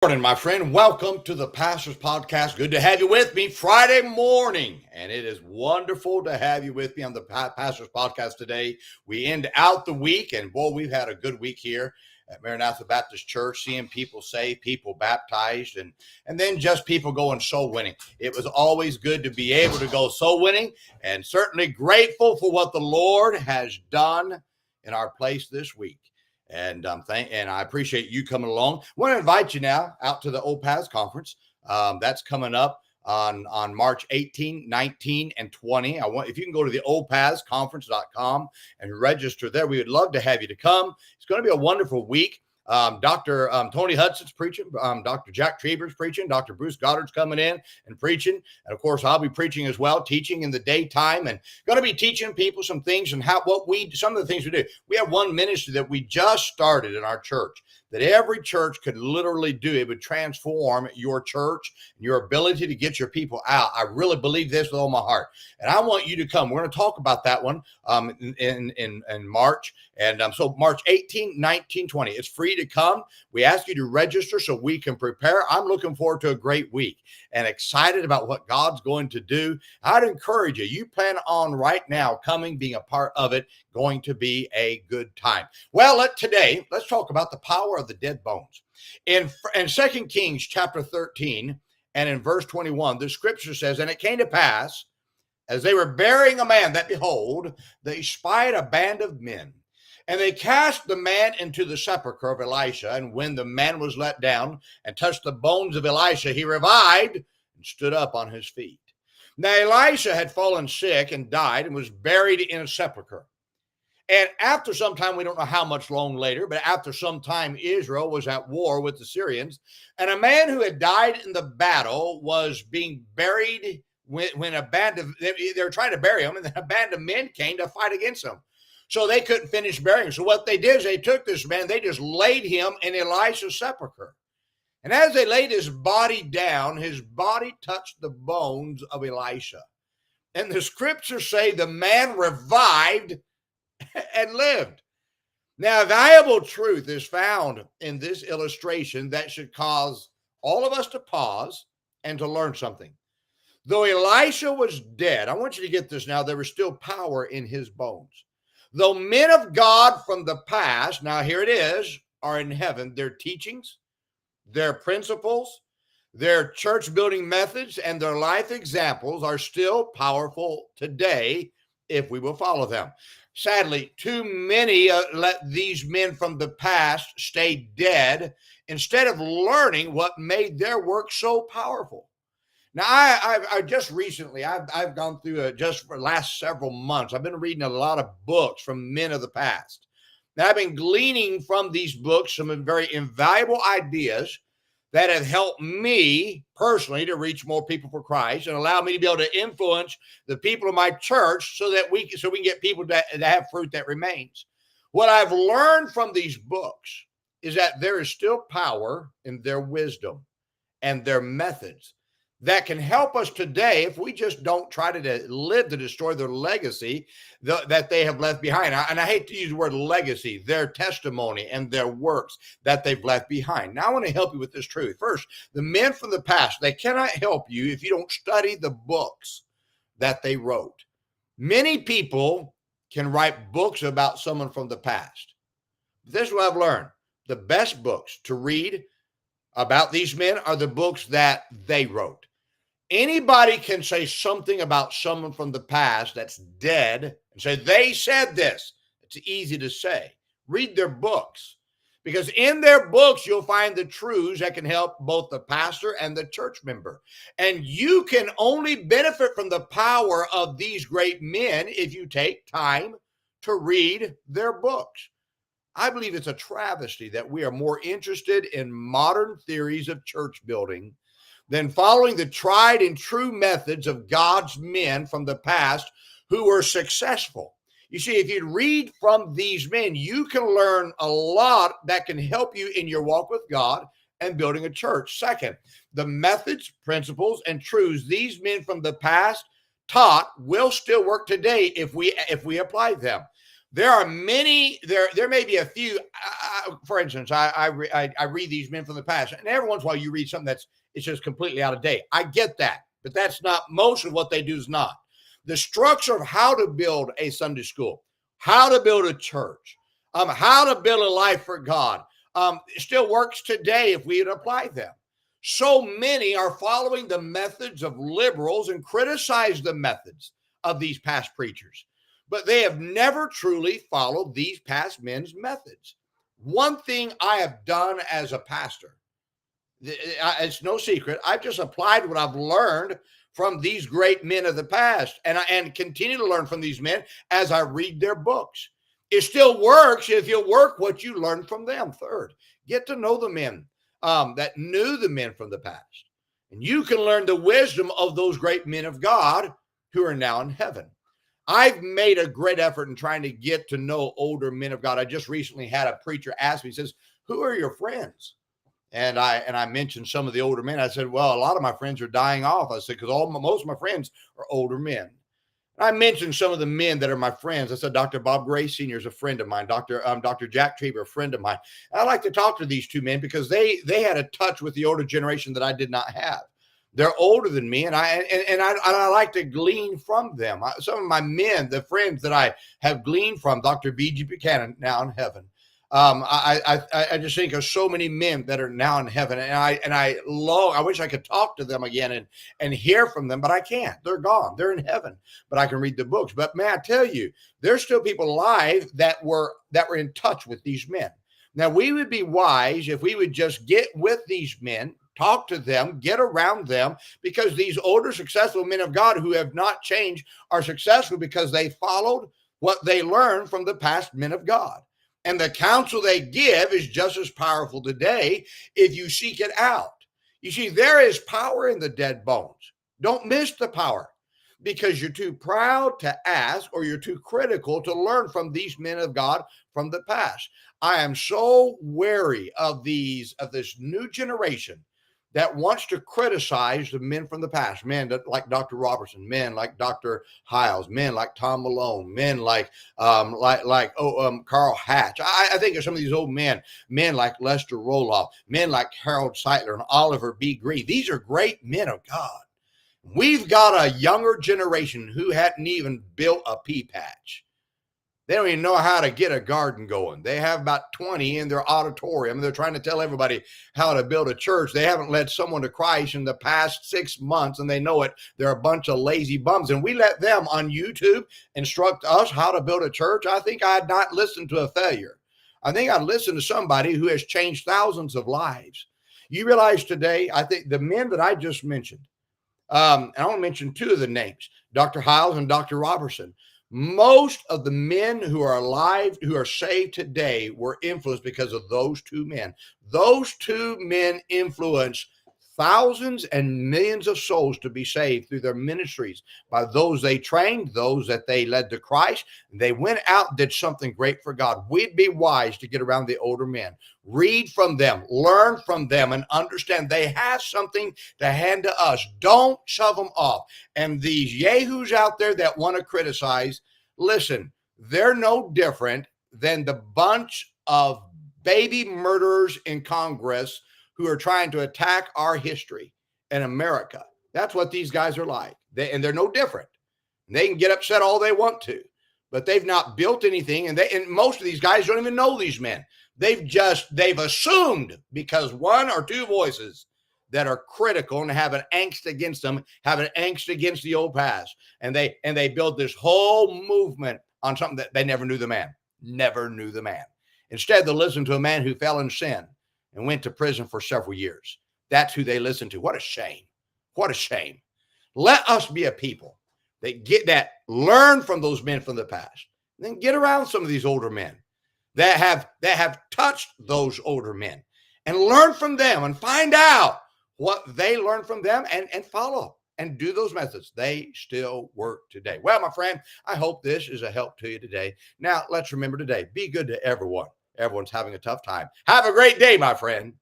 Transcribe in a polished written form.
Morning, my friend. Welcome to the Pastor's Podcast. Good to have you with me Friday morning. And it is wonderful to have you with me on the Pastor's Podcast today. We end out the week, and boy, we've had a good week here at Maranatha Baptist Church, seeing people saved, people baptized, and then just people going soul winning. It was always good to be able to go soul winning, and certainly grateful for what the Lord has done in our place this week. And I appreciate you coming along. I want to invite you now out to the Old Paths Conference. That's coming up on March 18, 19, and 20. If you can go to the oldpathsconference.com and register there, we would love to have you to come. It's going to be a wonderful week. Dr. Tony Hudson's preaching, Dr. Jack Treber's preaching, Dr. Bruce Goddard's coming in and preaching. And of course, I'll be preaching as well, teaching in the daytime, and going to be teaching people some things and some of the things we do. We have one ministry that we just started in our church that every church could literally do. It would transform your church and your ability to get your people out. I really believe this with all my heart. And I want you to come. We're going to talk about that one in March. And so March 18, 19, 20. It's free to come. We ask you to register so we can prepare. I'm looking forward to a great week and excited about what God's going to do. I'd encourage you. You plan on right now coming, being a part of it. Going to be a good time. Well, today, let's talk about the power of the dead bones. In 2 Kings chapter 13 and in verse 21, the scripture says, "And it came to pass, as they were burying a man, that behold, they spied a band of men. And they cast the man into the sepulchre of Elisha. And when the man was let down and touched the bones of Elisha, he revived and stood up on his feet. Now Elisha had fallen sick and died and was buried in a sepulchre. And after some time, we don't know how much long later, but after some time, Israel was at war with the Syrians. And a man who had died in the battle was being buried when they were trying to bury him, and then a band of men came to fight against him. So they couldn't finish burying him. So what they did is they took this man, they just laid him in Elisha's sepulchre. And as they laid his body down, his body touched the bones of Elisha. And the scriptures say the man revived and lived. Now, a valuable truth is found in this illustration that should cause all of us to pause and to learn something. Though Elisha was dead, I want you to get this now, there was still power in his bones. Though men of God from the past, now here it is, are in heaven, their teachings, their principles, their church building methods, and their life examples are still powerful today if we will follow them. Sadly, too many let these men from the past stay dead instead of learning what made their work so powerful. Now, I just recently, I've gone through just for the last several months, I've been reading a lot of books from men of the past. Now, I've been gleaning from these books some very invaluable ideas that have helped me personally to reach more people for Christ and allow me to be able to influence the people of my church so we can get people that have fruit that remains. What I've learned from these books is that there is still power in their wisdom and their methods that can help us today if we just don't try to live to destroy their legacy that they have left behind. And I hate to use the word legacy, their testimony and their works that they've left behind. Now, I want to help you with this truth. First, the men from the past, they cannot help you if you don't study the books that they wrote. Many people can write books about someone from the past. This is what I've learned. The best books to read about these men are the books that they wrote. Anybody can say something about someone from the past that's dead and say, they said this. It's easy to say. Read their books, because in their books, you'll find the truths that can help both the pastor and the church member. And you can only benefit from the power of these great men if you take time to read their books. I believe it's a travesty that we are more interested in modern theories of church building than following the tried and true methods of God's men from the past who were successful. You see, if you read from these men, you can learn a lot that can help you in your walk with God and building a church. Second, the methods, principles, and truths these men from the past taught will still work today if we apply them. There are many. There may be a few. For instance, I read these men from the past, and every once in a while you read something it's just completely out of date. I get that, but that's not most of what they do. Is not the structure of how to build a Sunday school, how to build a church, how to build a life for God. It still works today if we had applied them. So many are following the methods of liberals and criticize the methods of these past preachers, but they have never truly followed these past men's methods. One thing I have done as a pastor, it's no secret, I've just applied what I've learned from these great men of the past, and continue to learn from these men as I read their books. It still works if you work what you learn from them. Third, get to know the men that knew the men from the past, and you can learn the wisdom of those great men of God who are now in heaven. I've made a great effort in trying to get to know older men of God. I just recently had a preacher ask me, he says, "Who are your friends?" And I mentioned some of the older men. I said, "Well, a lot of my friends are dying off." I said, "Because most of my friends are older men." I mentioned some of the men that are my friends. I said, Dr. Bob Gray Sr. is a friend of mine. Dr. Jack Trieber, a friend of mine. I like to talk to these two men because they had a touch with the older generation that I did not have. They're older than me, and I like to glean from them. Some of my men, the friends that I have gleaned from, Dr. B.G. Buchanan, now in heaven. I just think of so many men that are now in heaven, and I wish I could talk to them again and hear from them, but I can't. They're gone. They're in heaven, but I can read the books. But may I tell you, there's still people alive that were in touch with these men. Now, we would be wise if we would just get with these men, talk to them, get around them, because these older, successful men of God who have not changed are successful because they followed what they learned from the past men of God. And the counsel they give is just as powerful today if you seek it out. You see, there is power in the dead bones. Don't miss the power because you're too proud to ask or you're too critical to learn from these men of God from the past. I am so wary of this new generation that wants to criticize the men from the past, men like Dr. Robertson, men like Dr. Hiles, men like Tom Malone, men like Carl Hatch. I think of some of these old men like Lester Roloff, men like Harold Seitler and Oliver B. Green. These are great men of God. We've got a younger generation who hadn't even built a pea patch. They don't even know how to get a garden going. They have about 20 in their auditorium. They're trying to tell everybody how to build a church. They haven't led someone to Christ in the past 6 months, and they know it. They're a bunch of lazy bums. And we let them on YouTube instruct us how to build a church. I think I'd not listen to a failure. I think I'd listen to somebody who has changed thousands of lives. You realize today, I think the men that I just mentioned, and I want to mention two of the names, Dr. Hiles and Dr. Robertson. Most of the men who are alive, who are saved today, were influenced because of those two men. Those two men influenced thousands and millions of souls to be saved through their ministries by those they trained, those that they led to Christ. They went out and did something great for God. We'd be wise to get around the older men, read from them, learn from them, and understand they have something to hand to us. Don't shove them off. And these yahoos out there that want to criticize, listen, they're no different than the bunch of baby murderers in Congress who are trying to attack our history in America. That's what these guys are like. And they're no different. They can get upset all they want to, but they've not built anything. And most of these guys don't even know these men. They've assumed because one or two voices that are critical and have an angst against them, have an angst against the old past. And they build this whole movement on something that they never knew the man. Instead, they'll listen to a man who fell in sin and went to prison for several years. That's who they listen to. What a shame. What a shame. Let us be a people that learn from those men from the past. And then get around some of these older men that have touched those older men and learn from them and find out what they learned from them and follow and do those methods. They still work today. Well, my friend, I hope this is a help to you today. Now, let's remember today, be good to everyone. Everyone's having a tough time. Have a great day, my friend.